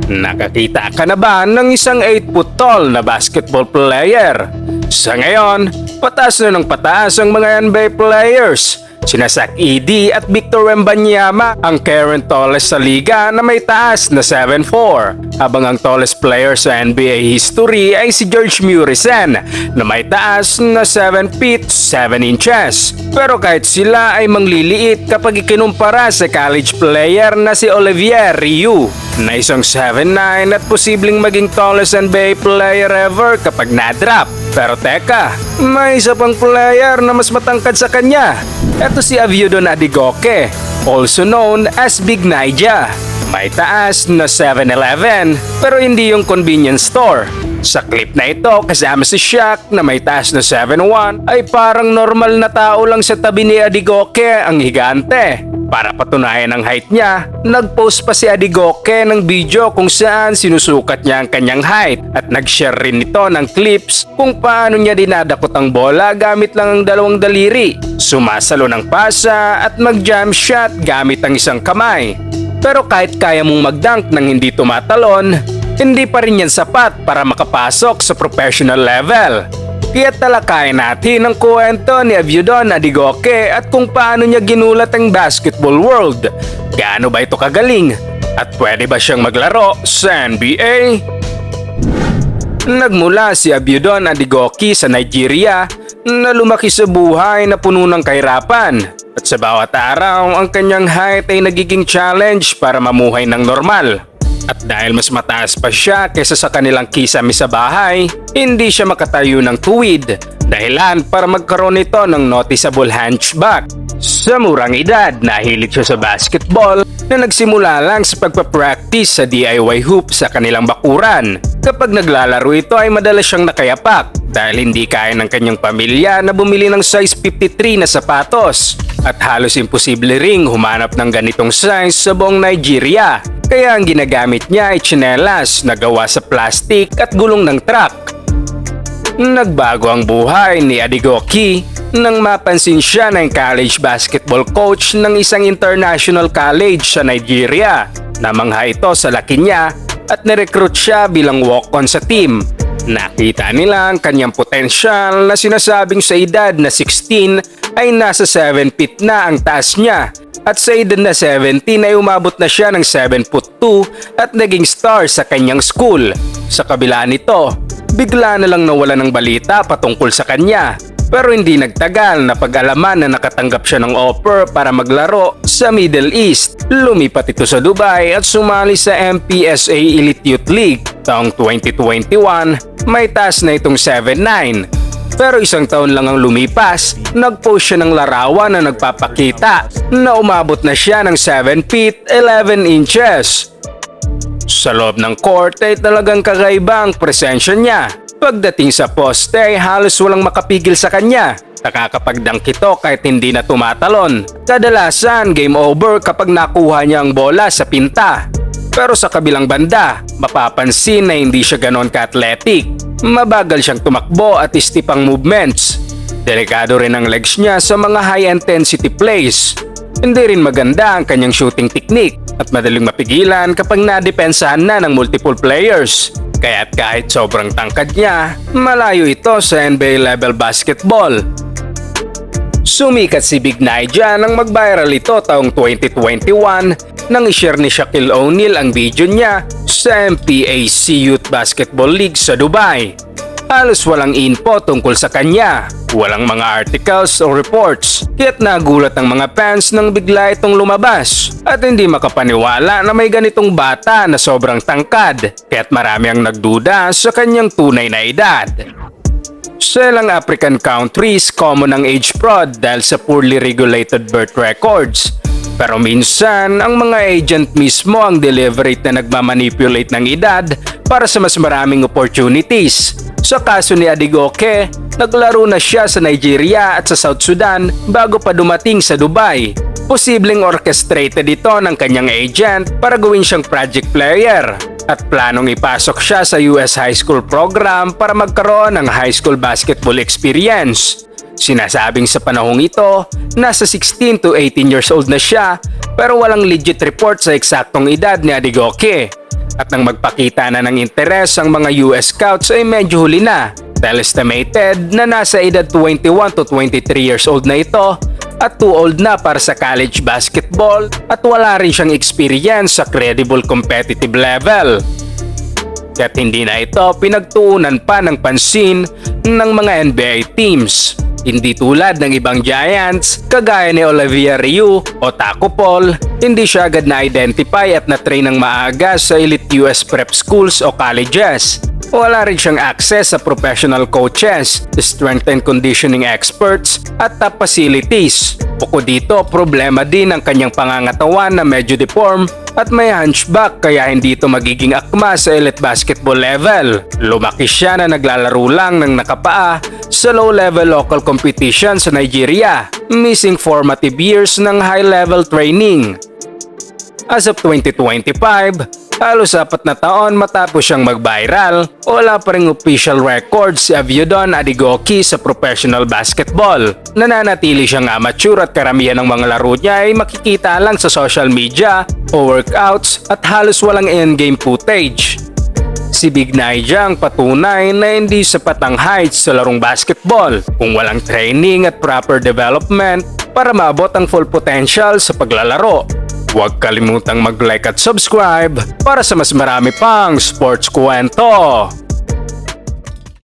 Nakakita ka na ba ng isang 8 foot tall na basketball player? Sa ngayon, pataas na ng pataas ang mga NBA players. Sina Zach Edey at Victor Wembanyama ang current tallest sa liga na may taas na 7'4", habang ang tallest player sa NBA history ay si George Muresan na may taas na 7 feet 7 inches. Pero kahit sila ay mangliliit kapag ikinumpara sa college player na si Olivier Ryu na isang 7'9" at posibleng maging tallest NBA player ever kapag na-drop. Pero teka, may isa pang player na mas matangkad sa kanya. Ito si Aviodun Adegoke, also known as Big Naija. May taas na 7'11", pero hindi yung convenience store. Sa clip na ito, kasama si Shaq na may taas na 7'1", ay parang normal na tao lang sa tabi ni Adegoke ang higante. Para patunayan ang height niya, nag-post pa si Adegoke ng video kung saan sinusukat niya ang kanyang height at nag-share rin ito ng clips kung paano niya dinadakot ang bola gamit lang ang dalawang daliri, sumasalo ng pasa at mag-jump shot gamit ang isang kamay. Pero kahit kaya mong mag-dunk nang hindi tumatalon, hindi pa rin yan sapat para makapasok sa professional level. Kaya talakayin natin ang kwento ni Aviodun Adegoke at kung paano niya ginulat ang basketball world. Gaano ba ito kagaling? At pwede ba siyang maglaro sa NBA? Nagmula si Aviodun Adegoke sa Nigeria na lumaki sa buhay na puno ng kahirapan. At sa bawat araw, ang kanyang height ay nagiging challenge para mamuhay ng normal. At dahil mas mataas pa siya kaysa sa kanilang kisame sa bahay, hindi siya makatayo ng tuwid, dahilan para magkaroon ito ng noticeable hunchback. Sa murang edad, nahilig siya sa basketball na nagsimula lang sa pagpapractice sa DIY hoop sa kanilang bakuran. Kapag naglalaro ito ay madalas siyang nakayapak dahil hindi kaya ng kanyang pamilya na bumili ng size 53 na sapatos. At halos imposible ring humanap ng ganitong size sa buong Nigeria. Kaya ang ginagamit niya ay tsinelas na gawa sa plastic at gulong ng truck. Nagbago ang buhay ni Adegoke nang mapansin siya ng college basketball coach ng isang international college sa Nigeria. Namangha ito sa laki niya at nirecruit siya bilang walk-on sa team. Nakita nila ang kanyang potensyal na sinasabing sa edad na 16 ay nasa 7 feet na ang taas niya. At sa edad na 17 ay umabot na siya ng 7'2" at naging star sa kanyang school. Sa kabila nito, bigla na lang nawala ng balita patungkol sa kanya. Pero hindi nagtagal na pag-alaman na nakatanggap siya ng offer para maglaro sa Middle East. Lumipat ito sa Dubai at sumali sa MPSA Elite Youth League. Taong 2021, may taas na itong 7'9". Pero isang taon lang ang lumipas, nag-post siya ng larawan na nagpapakita na umabot na siya ng 7 feet 11 inches. Sa loob ng court ay talagang kakaiba ang presensya niya. Pagdating sa poste ay halos walang makapigil sa kanya. Nakakapag-dunk ito kahit hindi na tumatalon. Kadalasan game over kapag nakuha niya ang bola sa pinta. Pero sa kabilang banda, mapapansin na hindi siya ganon ka-athletic. Mabagal siyang tumakbo at stiff ang movements. Delikado rin ang legs niya sa mga high-intensity plays. Hindi rin maganda ang kanyang shooting technique at madaling mapigilan kapag nadepensahan na ng multiple players. Kaya't kahit sobrang tangkad niya, malayo ito sa NBA level basketball. Sumikat si Big Naija nang mag-viral ito taong 2021 nang i-share ni Shaquille O'Neal ang video niya sa MPAC Youth Basketball League sa Dubai. Halos walang info tungkol sa kanya, walang mga articles o reports, kaya't nagulat ang mga fans nang bigla itong lumabas at hindi makapaniwala na may ganitong bata na sobrang tangkad, kaya't marami ang nagduda sa kanyang tunay na edad. Sa ilang African countries, common ang age fraud dahil sa poorly regulated birth records. Pero minsan, ang mga agent mismo ang deliberate na nagmamanipulate ng edad para sa mas maraming opportunities. Sa kaso ni Adegoke, naglaro na siya sa Nigeria at sa South Sudan bago pa dumating sa Dubai. Posibleng orchestrated ito ng kanyang agent para gawin siyang project player. at planong ipasok siya sa US High School program para magkaroon ng high school basketball experience. Sinasabing sa panahong ito, nasa 16 to 18 years old na siya pero walang legit report sa eksaktong edad ni Adegoke. At nang magpakita na ng interes ang mga US scouts ay medyo huli na. Dahil estimated na nasa edad 21 to 23 years old na ito at too old na para sa college basketball at wala rin siyang experience sa credible competitive level. Kaya't hindi na ito pinagtuunan pa ng pansin ng mga NBA teams. Hindi tulad ng ibang Giants, kagaya ni Olivia Ryu o Taco Paul, hindi siya agad na-identify at na-train ng maaga sa elite US prep schools o colleges. Wala rin siyang access sa professional coaches, strength and conditioning experts at top facilities. Bukod dito, problema din ang kanyang pangangatawan na medyo deform at may hunchback kaya hindi ito magiging akma sa elite basketball level. Lumaki siya na naglalaro lang ng nakapaa sa low-level local competition sa Nigeria, missing formative years ng high-level training. As of 2025, halos 4 na taon matapos siyang mag-viral, wala pa ring official record si Aviodun Adegoke sa professional basketball. Nananatili siyang amateur at karamihan ng mga laro niya ay makikita lang sa social media o workouts at halos walang in-game footage. Si Big Naija ang patunay na hindi sapat ang heights sa larong basketball kung walang training at proper development para maabot ang full potential sa paglalaro. Huwag kalimutang mag-like at subscribe para sa mas marami pang sports kwento.